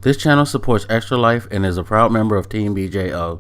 This channel supports Extra Life and is a proud member of Team BJO.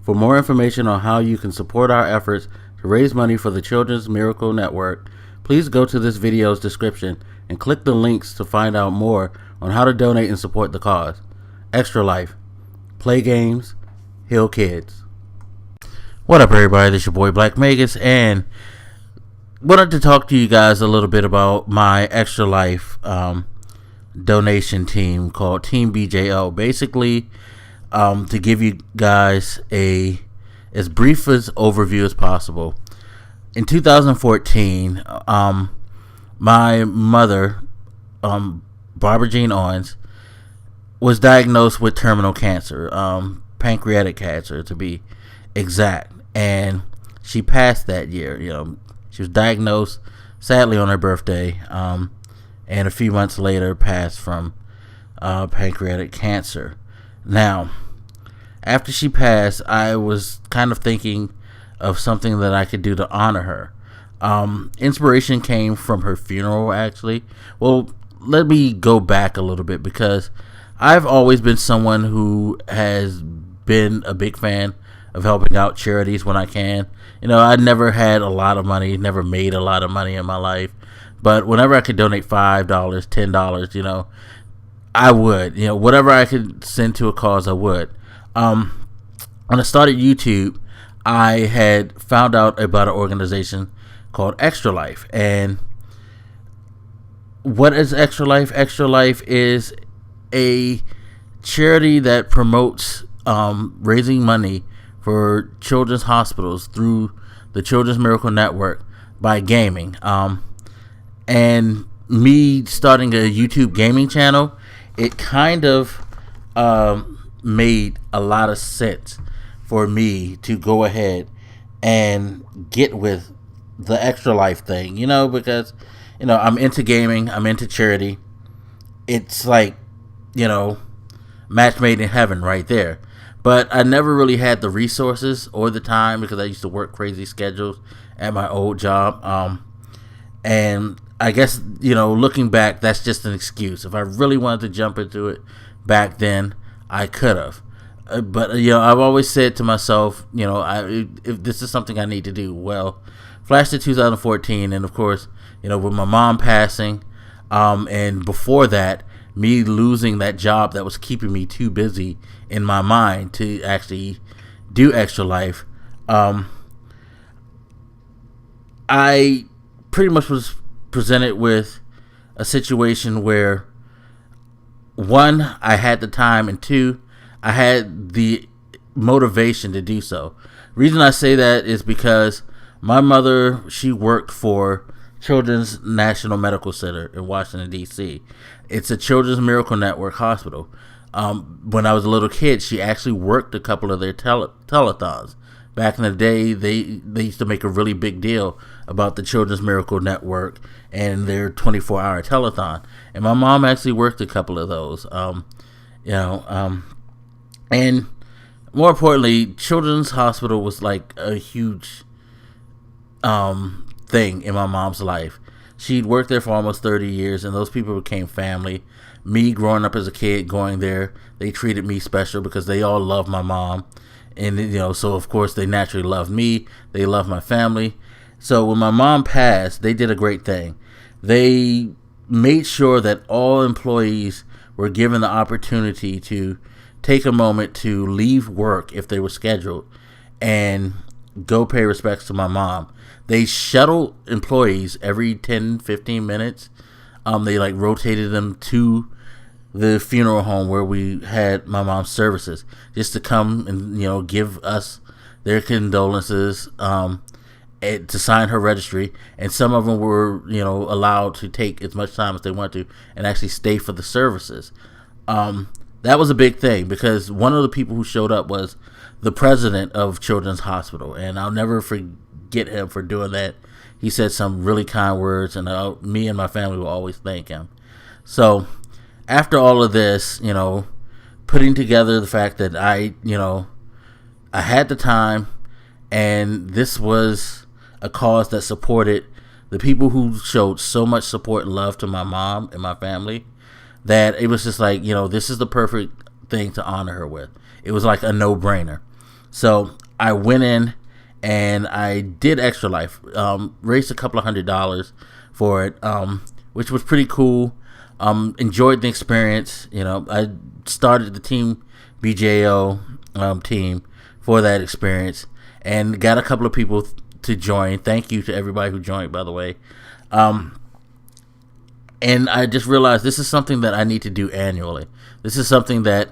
For more information on how you can support our efforts to raise money for the Children's Miracle Network, please go to this video's description and click the links to find out more on how to donate and support the cause. Extra Life. Play games, heal kids. What up, everybody? This is your boy Black Magus, and wanted to talk to you guys a little bit about my Extra Life donation team called Team BJO. Basically, to give you guys as brief as overview as possible. In 2014, my mother, Barbara Jean Owens, was diagnosed with terminal cancer, pancreatic cancer to be exact, and she passed that year. She was diagnosed sadly on her birthday, and a few months later passed from pancreatic cancer. Now, after she passed, I was kind of thinking of something that I could do to honor her. Inspiration came from her funeral, actually. Well, let me go back a little bit, because I've always been someone who has been a big fan of helping out charities when I can. I never had a lot of money, never made a lot of money in my life, but whenever I could donate $5, $10, I would. Whatever I could send to a cause, I would. When I started YouTube, I had found out about an organization called Extra Life. And what is Extra Life? Extra Life is a charity that promotes raising money for children's hospitals through the Children's Miracle Network by gaming. And me starting a YouTube gaming channel, it kind of made a lot of sense for me to go ahead and get with the Extra Life thing, because, I'm into gaming, I'm into charity. It's like, match made in heaven right there. But I never really had the resources or the time, because I used to work crazy schedules at my old job. And I guess, looking back, that's just an excuse. If I really wanted to jump into it back then, I could have. But, I've always said to myself, if this is something I need to do. Well, flash to 2014, and of course, with my mom passing, and before that, me losing that job that was keeping me too busy in my mind to actually do Extra Life, I pretty much was presented with a situation where, one, I had the time, and two, I had the motivation to do so. Reason I say that is because my mother, she worked for Children's National Medical Center in Washington, D.C. It's a Children's Miracle Network hospital. When I was a little kid, she actually worked a couple of their telethons. Back in the day, they used to make a really big deal about the Children's Miracle Network and their 24-hour telethon. And my mom actually worked a couple of those. And more importantly, Children's Hospital was like a huge thing in my mom's life. She'd worked there for almost 30 years, and those people became family. Me growing up as a kid going there, they treated me special because they all loved my mom. And, so of course they naturally loved me. They loved my family. So when my mom passed, they did a great thing. They made sure that all employees were given the opportunity to take a moment to leave work if they were scheduled and go pay respects to my mom. They shuttled employees every 10-15 minutes. They rotated them to the funeral home where we had my mom's services, just to come and give us their condolences, to sign her registry. And some of them were allowed to take as much time as they wanted to and actually stay for the services. That was a big thing, because one of the people who showed up was the president of Children's Hospital, and I'll never forget him for doing that. He said some really kind words, and me and my family will always thank him. So after all of this, putting together the fact that I had the time, and this was a cause that supported the people who showed so much support and love to my mom and my family, that it was just like, this is the perfect thing to honor her with. It was like a no-brainer. So I went in and I did Extra Life, raised a couple of $100 for it, which was pretty cool. Enjoyed the experience. I started the Team BJO team for that experience and got a couple of people to join. Thank you to everybody who joined, by the way. And I just realized this is something that I need to do annually. This is something that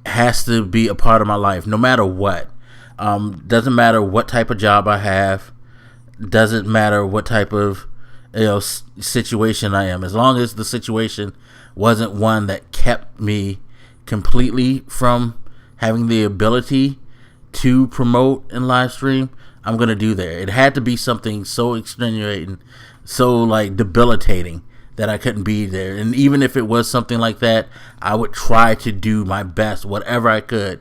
has to be a part of my life, no matter what. Doesn't matter what type of job I have. Doesn't matter what type of situation I am. As long as the situation wasn't one that kept me completely from having the ability to promote and live stream, I'm going to do that. It had to be something so extenuating, so like debilitating that I couldn't be there. And even if it was something like that, I would try to do my best, whatever I could,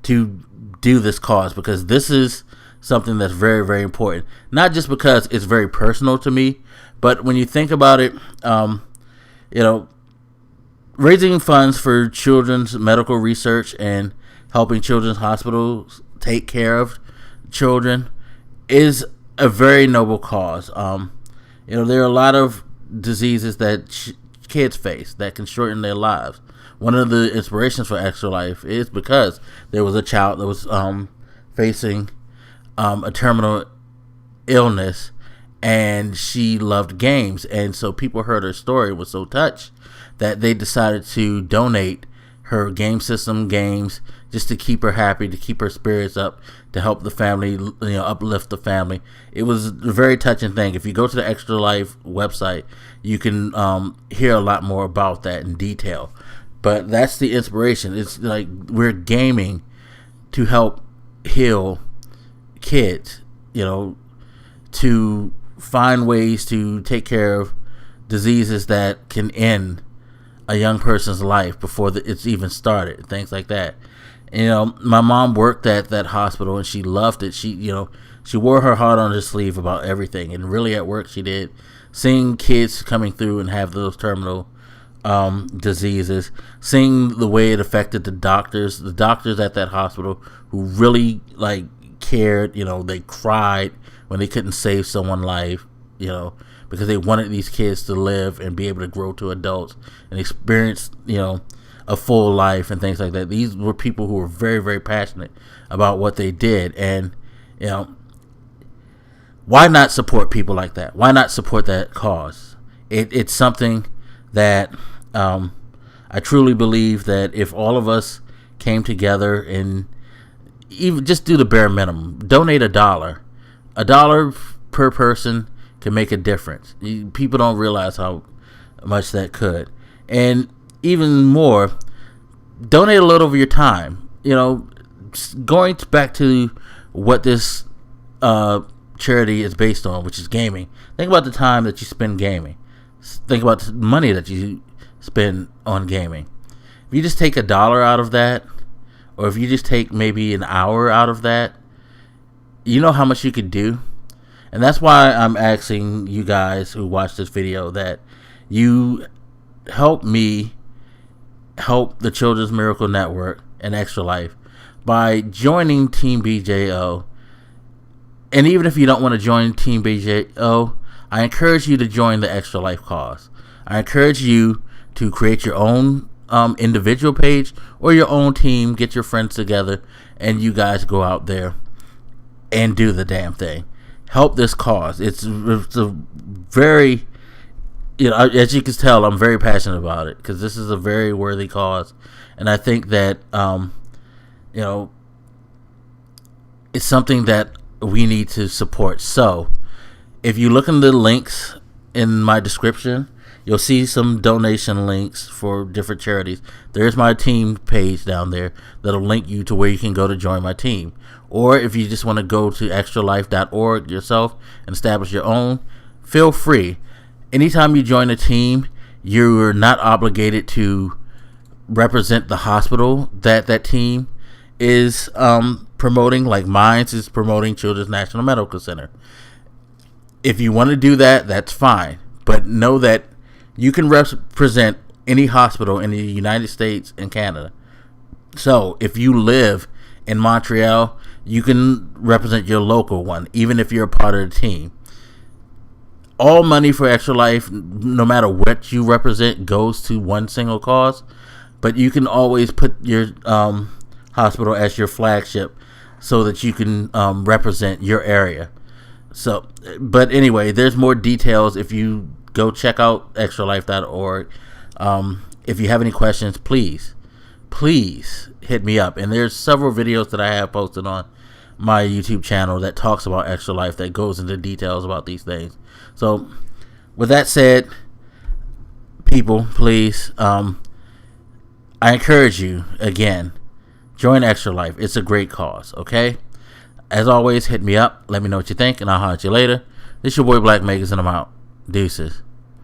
to do this cause, because this is something that's very, very important. Not just because it's very personal to me, but when you think about it, raising funds for children's medical research and helping children's hospitals take care of children is a very noble cause. There are a lot of diseases that kids face that can shorten their lives. One of the inspirations for Extra Life is because there was a child that was facing a terminal illness, and she loved games, and so people heard her story, was so touched that they decided to donate her game system, games, just to keep her happy, to keep her spirits up, to help the family, uplift the family. It was a very touching thing. If you go to the Extra Life website, you can hear a lot more about that in detail. But that's the inspiration. It's like we're gaming to help heal kids, to find ways to take care of diseases that can end a young person's life before it's even started, things like that. My mom worked at that hospital and she loved it. She wore her heart on her sleeve about everything, and really at work she did. Seeing kids coming through and have those terminal diseases, seeing the way it affected the doctors at that hospital who really cared. They cried when they couldn't save someone's life, because they wanted these kids to live and be able to grow to adults and experience, a full life and things like that. These were people who were very, very passionate about what they did. And, why not support people like that? Why not support that cause? It's something that I truly believe that if all of us came together and even just do the bare minimum, donate $1 per person can make a difference. People don't realize how much that could. And even more, donate a little of your time. Going back to what this charity is based on, which is gaming. Think about the time that you spend gaming. Think about the money that you spend on gaming. If you just take $1 out of that, or if you just take maybe an hour out of that, you know how much you could do. And that's why I'm asking you guys who watch this video that you help me help the Children's Miracle Network and Extra Life by joining Team BJO. And even if you don't want to join Team BJO, I encourage you to join the Extra Life cause. I encourage you to create your own individual page or your own team, get your friends together, and you guys go out there and do the damn thing. Help this cause. It's a very, as you can tell, I'm very passionate about it because this is a very worthy cause. And I think that, it's something that we need to support. So if you look in the links in my description, you'll see some donation links for different charities. There's my team page down there that'll link you to where you can go to join my team. Or if you just want to go to extralife.org yourself and establish your own, feel free. Anytime you join a team, you're not obligated to represent the hospital that team is promoting. Like mine is promoting Children's National Medical Center. If you want to do that, that's fine. But know that you can represent any hospital in the United States and Canada. So if you live in Montreal, you can represent your local one, even if you're a part of the team. All money for Extra Life, no matter what you represent, goes to one single cause. But you can always put your hospital as your flagship so that you can represent your area. So, but anyway, there's more details if you go check out extralife.org. If you have any questions, please hit me up. And there's several videos that I have posted on my YouTube channel that talks about Extra Life, that goes into details about these things. So with that said, people, please, I encourage you, again, join Extra Life. It's a great cause, okay? As always, hit me up. Let me know what you think, and I'll holler at you later. This your boy Black Megas, and I'm out. Deuces.